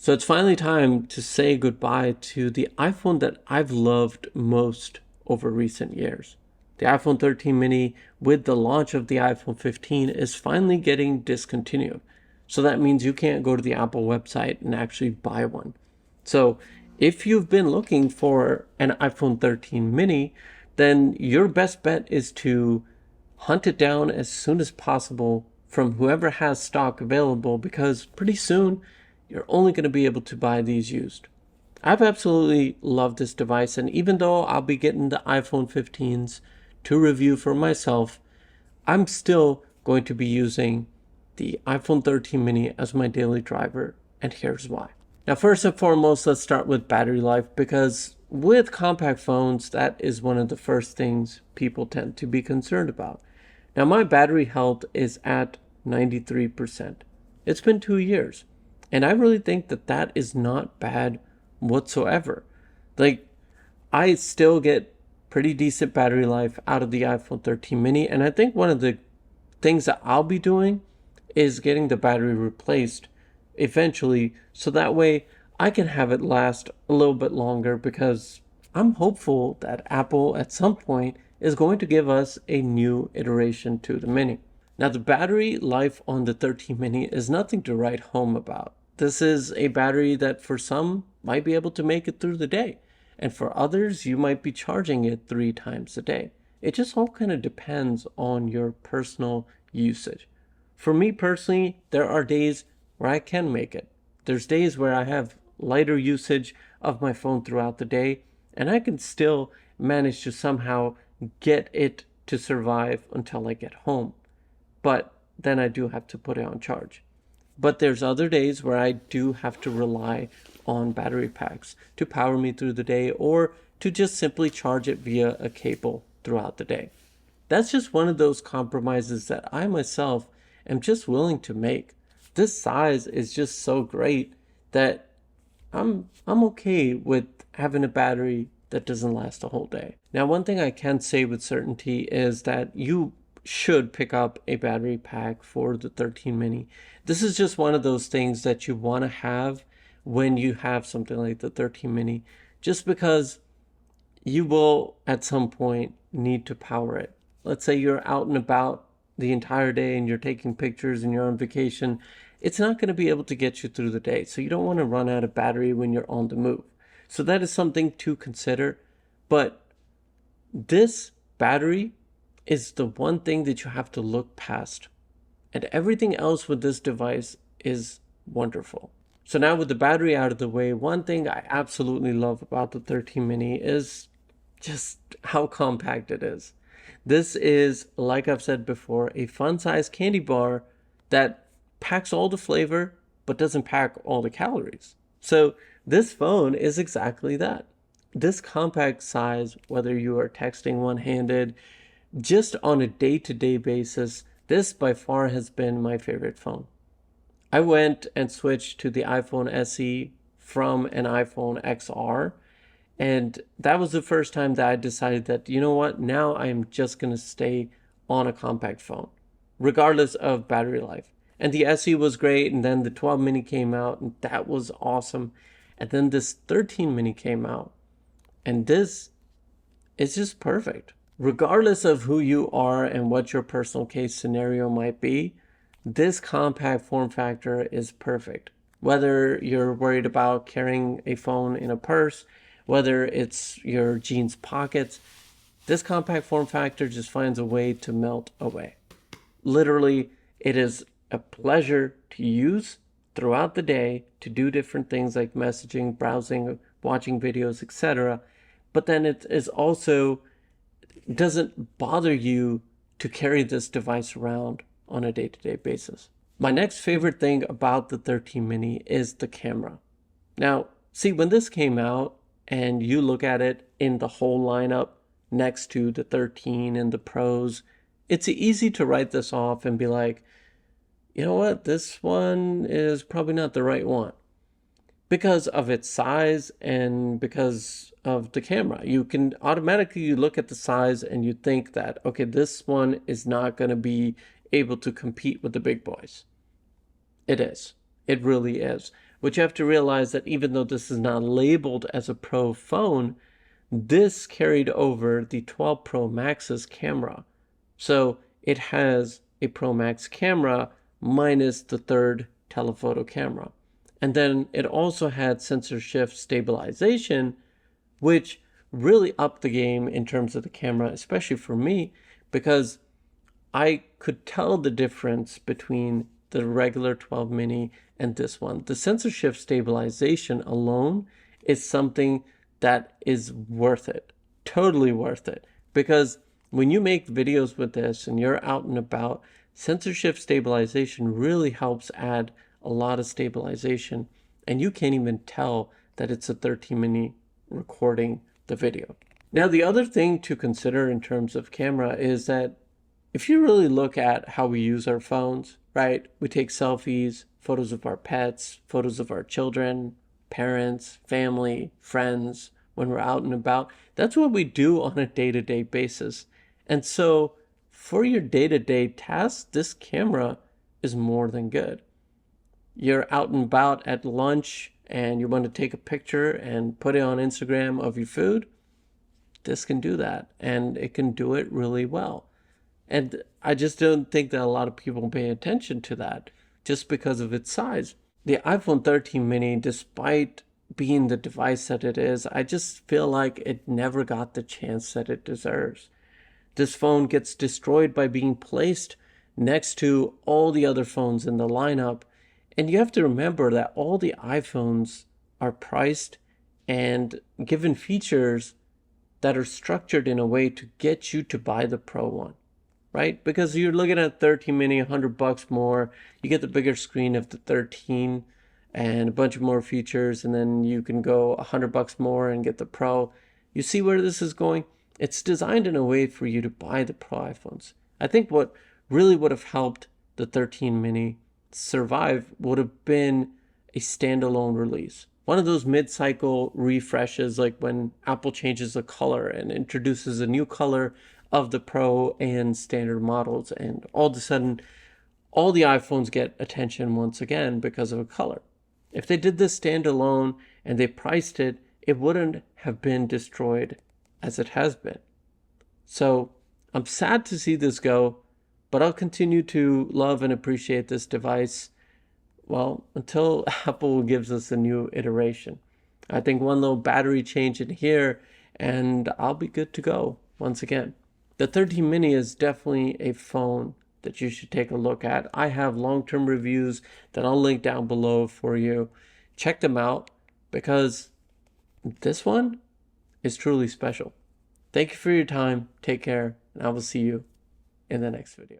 So it's finally time to say goodbye to the iPhone that I've loved most over recent years. The iPhone 13 mini, with the launch of the iPhone 15, is finally getting discontinued. So that means you can't go to the Apple website and actually buy one. So if you've been looking for an iPhone 13 mini, then your best bet is to hunt it down as soon as possible from whoever has stock available, because pretty soon you're only going to be able to buy these used. I've absolutely loved this device, and even though I'll be getting the iPhone 15s to review for myself, I'm still going to be using the iPhone 13 mini as my daily driver, and here's why. Now, first and foremost, let's start with battery life, because with compact phones, that is one of the first things people tend to be concerned about. Now, my battery health is at 93%. It's been 2 years, and I really think that that is not bad whatsoever. Like, I still get pretty decent battery life out of the iPhone 13 mini, and I think one of the things that I'll be doing is getting the battery replaced eventually, so that way I can have it last a little bit longer, because I'm hopeful that Apple at some point is going to give us a new iteration to the mini. Now, the battery life on the 13 mini is nothing to write home about. This is a battery that for some might be able to make it through the day, and for others you might be charging it 3 times a day. It just all kind of depends on your personal usage. For me personally, there are days where I can make it. There's days where I have lighter usage of my phone throughout the day, and I can still manage to somehow get it to survive until I get home. But then I do have to put it on charge. But there's other days where I do have to rely on battery packs to power me through the day, or to just simply charge it via a cable throughout the day. That's just one of those compromises that I myself am just willing to make. This size is just so great that I'm okay with having a battery that doesn't last a whole day. Now, one thing I can say with certainty is that you should pick up a battery pack for the 13 mini. This is just one of those things that you want to have when you have something like the 13 mini, just because you will at some point need to power it. Let's say you're out and about the entire day and you're taking pictures and you're on vacation. It's not going to be able to get you through the day, so you don't want to run out of battery when you're on the move. So that is something to consider. But this battery is the one thing that you have to look past, and everything else with this device is wonderful. So now, with the battery out of the way, one thing I absolutely love about the 13 mini is just how compact it is. This is, like I've said before, a fun-sized candy bar that packs all the flavor but doesn't pack all the calories. So this phone is exactly that. This compact size, whether you are texting one-handed, just on a day-to-day basis, this by far has been my favorite phone. I went and switched to the iPhone SE from an iPhone XR, and that was the first time that I decided that, you know what, now I am just going to stay on a compact phone, regardless of battery life. And the SE was great, and then the 12 mini came out, and that was awesome. And then this 13 mini came out, and this is just perfect. Regardless of who you are and what your personal case scenario might be, this compact form factor is perfect. Whether you're worried about carrying a phone in a purse, whether it's your jeans pockets, this compact form factor just finds a way to melt away. Literally, it is a pleasure to use throughout the day to do different things like messaging, browsing, watching videos, etc. But then it is also doesn't bother you to carry this device around on a day-to-day basis. My next favorite thing about the 13 mini is the camera. Now, see, when this came out and you look at it in the whole lineup next to the 13 and the Pros, it's easy to write this off and be like, you know what, this one is probably not the right one, because of its size and because of the camera. You can automatically look at the size and you think that, okay, this one is not going to be able to compete with the big boys. It is. It really is. But you have to realize that even though this is not labeled as a Pro phone, this carried over the 12 Pro Max's camera. So it has a Pro Max camera minus the third telephoto camera. And then it also had sensor shift stabilization, which really upped the game in terms of the camera, especially for me, because I could tell the difference between the regular 12 mini and this one. The sensor shift stabilization alone is something that is worth it, totally worth it, because when you make videos with this and you're out and about, sensor shift stabilization really helps add a lot of stabilization, and you can't even tell that it's a 13 mini recording the video. Now, the other thing to consider in terms of camera is that if you really look at how we use our phones, right? We take selfies, photos of our pets, photos of our children, parents, family, friends, when we're out and about. That's what we do on a day-to-day basis. And so for your day-to-day tasks, this camera is more than good. You're out and about at lunch and you want to take a picture and put it on Instagram of your food, this can do that, and it can do it really well. And I just don't think that a lot of people pay attention to that just because of its size. The iPhone 13 mini, despite being the device that it is, I just feel like it never got the chance that it deserves. This phone gets destroyed by being placed next to all the other phones in the lineup. And you have to remember that all the iPhones are priced and given features that are structured in a way to get you to buy the Pro one, right? Because you're looking at 13 mini, $100 more. You get the bigger screen of the 13 and a bunch of more features, and then you can go $100 more and get the Pro. You see where this is going? It's designed in a way for you to buy the Pro iPhones. I think what really would have helped the 13 mini survive would have been a standalone release. One of those mid-cycle refreshes, like when Apple changes the color and introduces a new color of the Pro and standard models, and all of a sudden all the iPhones get attention once again because of a color. If they did this standalone and they priced it, it wouldn't have been destroyed as it has been. So I'm sad to see this go, but I'll continue to love and appreciate this device, well, until Apple gives us a new iteration. I think one little battery change in here and I'll be good to go once again. The 13 mini is definitely a phone that you should take a look at. I have long-term reviews that I'll link down below for you. Check them out because this one is truly special. Thank you for your time. Take care, and I will see you in the next video.